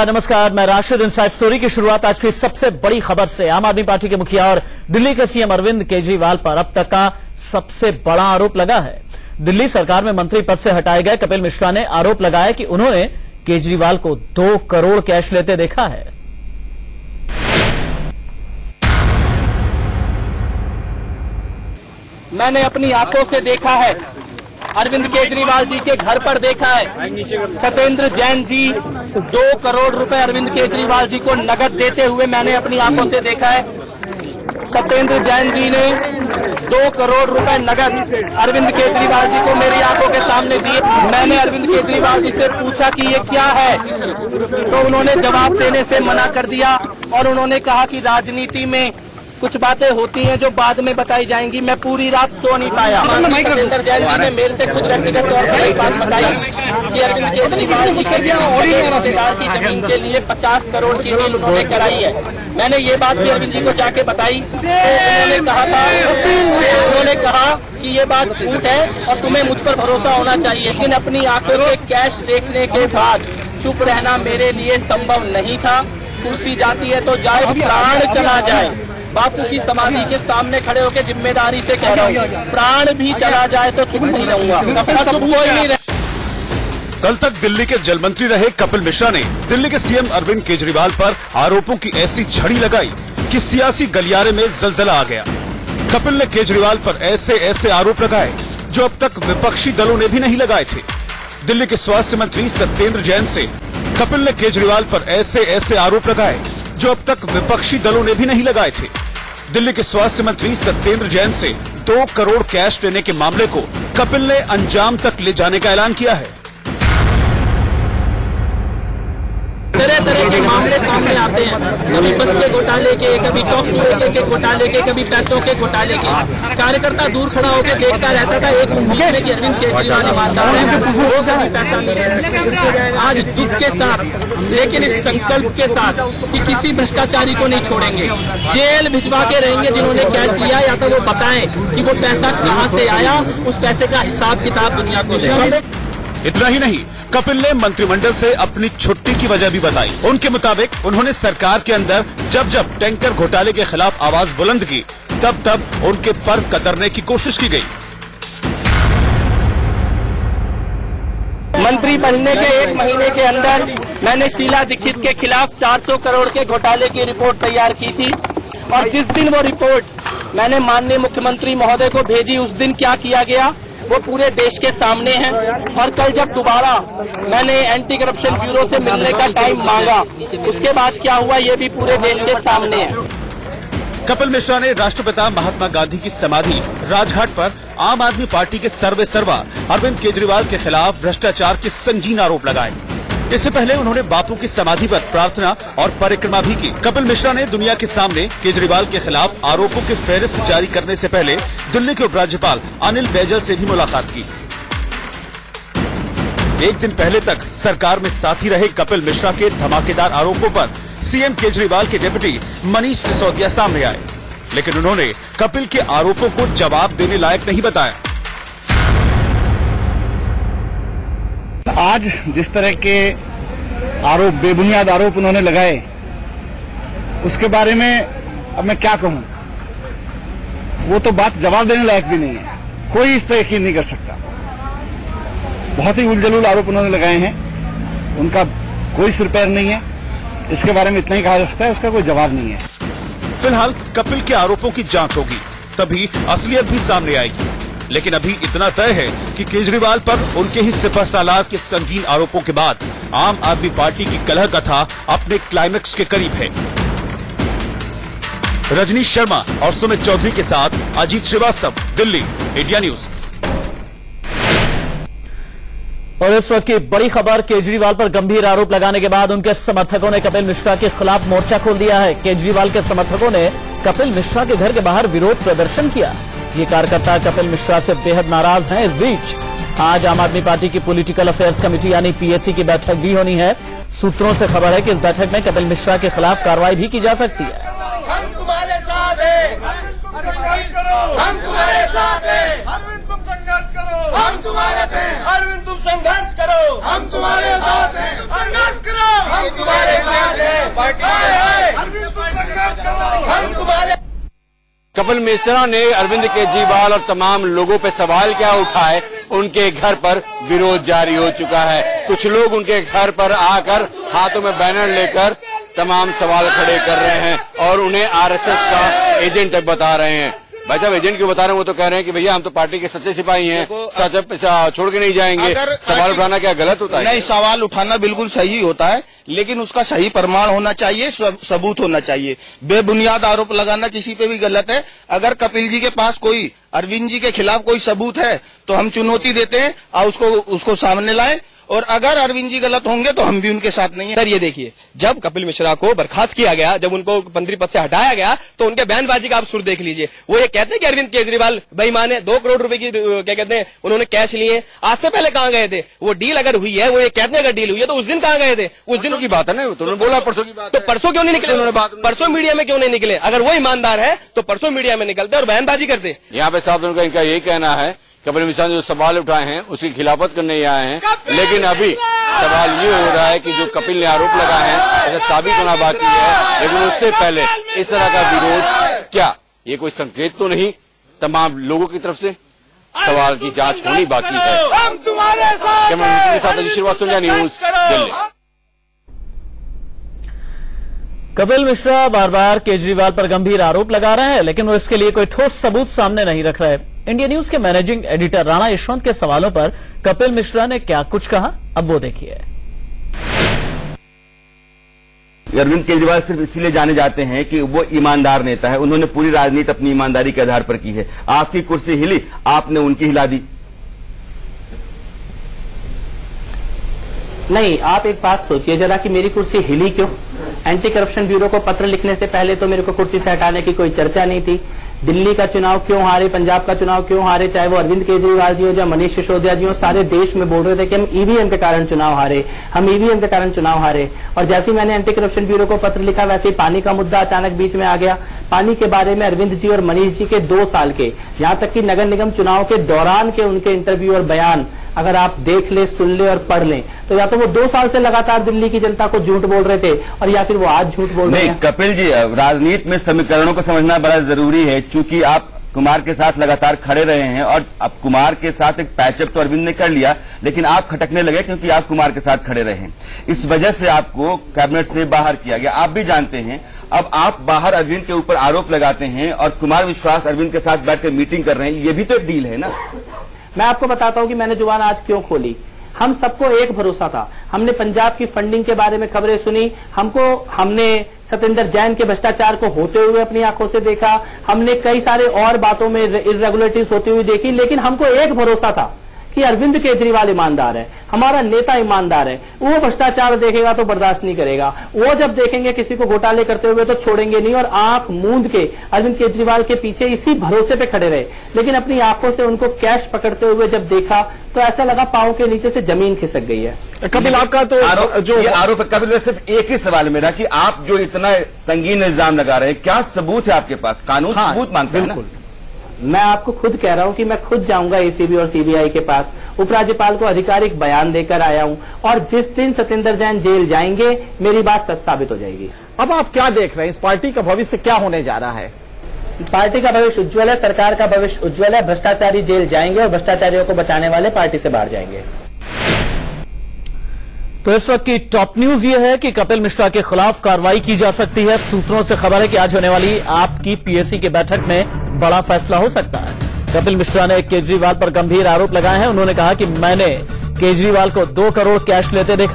नमस्कार, मैं Rashid. Inside story की शुरुआत आज की सबसे बड़ी खबर से। आम आदमी पार्टी के मुखिया और दिल्ली के सीएम अरविंद केजरीवाल पर अब तक का सबसे बड़ा आरोप लगा है। दिल्ली सरकार में मंत्री पद से हटाए गए कपिल मिश्रा ने आरोप लगाया कि उन्होंने केजरीवाल को 2 करोड़ कैश लेते देखा है। मैंने अपनी आंखों से देखा है, अरविंद केजरीवाल जी के घर पर देखा है। सत्येंद्र जैन जी 2 करोड़ रुपए अरविंद केजरीवाल जी को नकद देते हुए मैंने अपनी आंखों से देखा है। सत्येंद्र जैन जी ने 2 करोड़ रुपए नकद अरविंद केजरीवाल जी को मेरी आंखों के सामने दिए। मैंने अरविंद केजरीवाल जी से पूछा कि ये क्या है, तो उन्होंने जवाब देने से मना कर दिया और उन्होंने कहा कि राजनीति में कुछ बातें होती हैं जो बाद में बताई जाएंगी। मैं पूरी रात सो नहीं पाया। सत्येंद्र जैन जी ने मेरे से खुद व्यक्तिगत तौर पर एक बात बताई कि अरविंद केजरीवाल जी के रिश्तेदार की जमीन के लिए 50 करोड़ की डील उन्होंने कराई है। मैंने ये बात भी अरविंद जी को जाके बताई तो उन्होंने कहा कि ये बात झूठ है और तुम्हें मुझ पर भरोसा होना चाहिए। लेकिन अपनी आंखों से कैश देखने के बाद चुप रहना मेरे लिए संभव नहीं था। कुर्सी जाती है तो जाए, प्राण चला जाए। बापू की समाधि के सामने खड़े होकर जिम्मेदारी से कह रहा हूँ, प्राण भी चला जाए तो चुप नहीं रहूंगा। चुप कोई नहीं रहे। कल तक दिल्ली के जल मंत्री रहे कपिल मिश्रा ने दिल्ली के सीएम अरविंद केजरीवाल पर आरोपों की ऐसी झड़ी लगाई कि सियासी गलियारे में जलजला आ गया। कपिल ने केजरीवाल पर ऐसे आरोप लगाए जो अब तक विपक्षी दलों ने भी नहीं लगाए थे। दिल्ली के स्वास्थ्य मंत्री सत्येंद्र जैन से कपिल ने केजरीवाल पर ऐसे आरोप लगाए जो अब तक विपक्षी दलों ने भी नहीं लगाए थे। दिल्ली के स्वास्थ्य मंत्री सत्येंद्र जैन से 2 करोड़ कैश लेने के मामले को कपिल ने अंजाम तक ले जाने का ऐलान किया है। तरह के मामले सामने आते हैं, कभी बस के घोटाले के, कभी टॉप टू के घोटाले के, कभी पैसों के घोटाले के। कार्यकर्ता दूर खड़ा होकर देखता रहता था एक महीने में कि अरविंद केजरीवाल ईमानदार है, वो कभी पैसा नहीं ले सकते। आज दुख के साथ लेकिन इस संकल्प के साथ कि किसी भ्रष्टाचारी को नहीं छोड़ेंगे, जेल भिजवा के रहेंगे जिन्होंने कैश लिया, या तो वो बताएं कि वो पैसा कहाँ से आया, उस पैसे का हिसाब किताब दुनिया को दें। इतना ही नहीं, कपिल ने मंत्रिमंडल से अपनी छुट्टी की वजह भी बताई। उनके मुताबिक उन्होंने सरकार के अंदर जब टैंकर घोटाले के खिलाफ आवाज बुलंद की तब उनके पर कतरने की कोशिश की गई। मंत्री बनने के 1 महीने के अंदर मैंने शीला दीक्षित के खिलाफ 400 करोड़ के घोटाले की रिपोर्ट तैयार की थी और जिस दिन वो रिपोर्ट मैंने माननीय मुख्यमंत्री महोदय को भेजी, उस दिन क्या किया गया वो पूरे देश के सामने है। और कल जब दोबारा मैंने एंटी करप्शन ब्यूरो से मिलने का टाइम मांगा, उसके बाद क्या हुआ ये भी पूरे देश के सामने है। कपिल मिश्रा ने राष्ट्रपिता महात्मा गांधी की समाधि राजघाट पर आम आदमी पार्टी के सर्वेसर्वा अरविंद केजरीवाल के खिलाफ भ्रष्टाचार के संगीन आरोप लगाए। इससे पहले उन्होंने बापू की समाधि पर प्रार्थना और परिक्रमा भी की। कपिल मिश्रा ने दुनिया के सामने केजरीवाल के खिलाफ आरोपों की फेहरिस्त जारी करने से पहले दिल्ली के उपराज्यपाल अनिल बैजल से भी मुलाकात की। एक दिन पहले तक सरकार में साथी रहे कपिल मिश्रा के धमाकेदार आरोपों पर सीएम केजरीवाल के डिप्टी मनीष सिसोदिया सामने आए, लेकिन उन्होंने कपिल के आरोपों को जवाब देने लायक नहीं बताया। आज जिस तरह के आरोप, बेबुनियाद आरोप उन्होंने लगाए, उसके बारे में अब मैं क्या कहूं। वो तो बात जवाब देने लायक भी नहीं है, कोई इस पर यकीन नहीं कर सकता। बहुत ही उलझुल आरोप उन्होंने लगाए हैं, उनका कोई सिर पैर नहीं है। इसके बारे में इतना ही कहा जा सकता है, उसका कोई जवाब नहीं है। फिलहाल कपिल के आरोपों की जांच होगी, तभी असलियत भी सामने आएगी। लेकिन अभी इतना तय है कि केजरीवाल पर उनके ही सिपहसालार के संगीन आरोपों के बाद आम आदमी पार्टी की कलह कथा अपने क्लाइमेक्स के करीब है। रजनीश शर्मा और सुमित चौधरी के साथ अजीत श्रीवास्तव, दिल्ली, इंडिया न्यूज। और इस वक्त की बड़ी खबर, केजरीवाल पर गंभीर आरोप लगाने के बाद उनके समर्थकों ने कपिल मिश्रा के खिलाफ मोर्चा खोल दिया है। केजरीवाल के समर्थकों ने कपिल मिश्रा के घर के बाहर विरोध प्रदर्शन किया। ये कार्यकर्ता कपिल मिश्रा से बेहद नाराज हैं। इस बीच आज आम आदमी पार्टी की पॉलिटिकल अफेयर्स कमेटी यानी पीएसी की बैठक भी होनी है। सूत्रों से खबर है कि इस बैठक में कपिल मिश्रा के खिलाफ कार्रवाई भी की जा सकती है। हम तुम्हारे साथ हैं, हम तुम्हारे साथ हैं, अरविंद तुम संघर्ष करो, हम तुम्हारे हैं, अरविंद तुम संघर्ष करो, हम तुम्हारे साथ हैं, संघर्ष करो, हम तुम्हारे अरविंद तुम संघर्ष करो, हम तुम्हारे। कपिल मिश्रा ने अरविंद केजरीवाल और तमाम लोगों पे सवाल क्या उठाए, उनके घर पर विरोध जारी हो चुका है। कुछ लोग उनके घर पर आकर हाथों में बैनर लेकर तमाम सवाल खड़े कर रहे हैं और उन्हें आरएसएस का एजेंट बता रहे हैं। भाई साहब, एजेंट क्यों बता रहे हैं? वो तो कह रहे हैं कि भैया हम तो पार्टी के सच्चे सिपाही हैं, सच छोड़ के नहीं जाएंगे। सवाल उठाना क्या गलत होता है? नहीं, सवाल उठाना बिल्कुल सही होता है, लेकिन उसका सही प्रमाण होना चाहिए, सबूत होना चाहिए। बेबुनियाद आरोप लगाना किसी पे भी गलत है। अगर कपिल जी के पास कोई, अरविंद जी के खिलाफ कोई सबूत है तो हम चुनौती देते हैं और उसको सामने लाए, और अगर अरविंद जी गलत होंगे तो हम भी उनके साथ नहीं है। सर ये देखिए, जब कपिल मिश्रा को बर्खास्त किया गया, जब उनको मंत्री पद से हटाया गया, तो उनके बयानबाजी का आप सुर देख लीजिए। वो ये कहते हैं कि अरविंद केजरीवाल बेईमान है, 2 करोड़ रुपए की क्या कहते हैं उन्होंने कैश लिए। आज से पहले कहाँ गए थे? वो डील अगर हुई है, वो ये कहते हैं अगर डील हुई है तो उस दिन कहाँ गए थे? उस दिन की बात है ना, तो उन्होंने बोला परसों की बात। तो परसों क्यों नहीं निकले उन्होंने? परसों मीडिया में क्यों नहीं निकले? अगर वो ईमानदार है तो परसों मीडिया में निकलते और बयानबाजी करते। यहाँ पे साहब उनका इनका यही कहना है, कपिल मिश्रा ने जो सवाल उठाए हैं उसकी खिलाफत करने आए हैं, लेकिन अभी सवाल ये हो रहा है कि जो कपिल ने आरोप लगाए हैं उसे साबित होना बाकी है। लेकिन उससे पहले इस तरह का विरोध, क्या ये कोई संकेत तो नहीं तमाम लोगों की तरफ से? सवाल की जांच होनी बाकी है। हम तुम्हारे साथ कैमरामैन के साथ अजीत श्रीवास्तव, इंडिया न्यूज, दिल्ली। कपिल मिश्रा बार बार केजरीवाल पर गंभीर आरोप लगा रहे हैं, लेकिन वो इसके लिए कोई ठोस सबूत सामने नहीं रख रहे। इंडिया न्यूज के मैनेजिंग एडिटर राणा यशवंत के सवालों पर कपिल मिश्रा ने क्या कुछ कहा, अब वो देखिए। अरविंद केजरीवाल सिर्फ इसीलिए जाने जाते हैं कि वो ईमानदार नेता है। उन्होंने पूरी राजनीति अपनी ईमानदारी के आधार पर की है। आपकी कुर्सी हिली, आपने उनकी हिला दी। नहीं, आप एक बात सोचिए जरा कि मेरी कुर्सी हिली क्यों? एंटी करप्शन ब्यूरो को पत्र लिखने से पहले तो मेरे को कुर्सी से हटाने की कोई चर्चा नहीं थी। दिल्ली का चुनाव क्यों हारे, पंजाब का चुनाव क्यों हारे, चाहे वो अरविंद केजरीवाल जी हो या मनीष सिसोदिया जी हो, सारे देश में बोल रहे थे कि हम ईवीएम के कारण चुनाव हारे, हम ईवीएम के कारण चुनाव हारे। और जैसे ही मैंने एंटी करप्शन ब्यूरो को पत्र लिखा, वैसे ही पानी का मुद्दा अचानक बीच में आ गया। पानी के बारे में अरविंद जी और मनीष जी के 2 साल के, यहां तक कि नगर निगम चुनाव के दौरान के उनके इंटरव्यू और बयान अगर आप देख ले, सुन ले और पढ़ लें, तो या तो वो 2 साल से लगातार दिल्ली की जनता को झूठ बोल रहे थे और या फिर वो आज झूठ बोल रहे हैं। कपिल जी, राजनीति में समीकरणों को समझना बड़ा जरूरी है, चूंकि आप कुमार के साथ लगातार खड़े रहे हैं और अब कुमार के साथ एक पैचअप तो अरविंद ने कर लिया, लेकिन आप खटकने लगे क्योंकि आप कुमार के साथ खड़े रहे। इस वजह से आपको कैबिनेट से बाहर किया गया। आप भी जानते हैं, अब आप बाहर अरविंद के ऊपर आरोप लगाते हैं और कुमार विश्वास अरविंद के साथ बैठकर मीटिंग कर रहे हैं। ये भी तो एक डील है ना। मैं आपको बताता हूं कि मैंने जुबान आज क्यों खोली। हम सबको एक भरोसा था, हमने पंजाब की फंडिंग के बारे में खबरें सुनी, हमने सत्येंद्र जैन के भ्रष्टाचार को होते हुए अपनी आंखों से देखा, हमने कई सारे और बातों में इरेगुलरिटीज होती हुई देखी, लेकिन हमको एक भरोसा था कि अरविंद केजरीवाल ईमानदार है, हमारा नेता ईमानदार है, वो भ्रष्टाचार देखेगा तो बर्दाश्त नहीं करेगा, वो जब देखेंगे किसी को घोटाले करते हुए तो छोड़ेंगे नहीं। और आंख मूंद के अरविंद केजरीवाल के पीछे इसी भरोसे पे खड़े रहे, लेकिन अपनी आंखों से उनको कैश पकड़ते हुए जब देखा तो ऐसा लगा पांव के नीचे से जमीन खिसक गई है। कपिल, आपका तो आरोप कपिल, सिर्फ एक ही सवाल है मेरा कि आप जो इतना संगीन इल्जाम लगा रहे हैं, क्या सबूत है आपके पास? कानून सबूत मांगता है ना। मैं आपको खुद कह रहा हूं कि मैं खुद जाऊंगा एसीबी और सीबीआई के पास, उपराज्यपाल को आधिकारिक बयान देकर आया हूं, और जिस दिन सत्येंद्र जैन जेल जाएंगे मेरी बात सच साबित हो जाएगी। अब आप क्या देख रहे हैं, इस पार्टी का भविष्य क्या होने जा रहा है? पार्टी का भविष्य उज्जवल है, सरकार का भविष्य उज्जवल है। भ्रष्टाचारी जेल जाएंगे और भ्रष्टाचारियों को बचाने वाले पार्टी से बाहर जाएंगे। तो इस वक्त की टॉप न्यूज ये है कि कपिल मिश्रा के खिलाफ कार्रवाई की जा सकती है। सूत्रों से खबर है कि आज होने वाली आपकी पीएसी की बैठक में बड़ा फैसला हो सकता है। कपिल मिश्रा ने केजरीवाल पर गंभीर आरोप लगाए हैं। उन्होंने कहा कि मैंने केजरीवाल को 2 करोड़ कैश लेते देखा।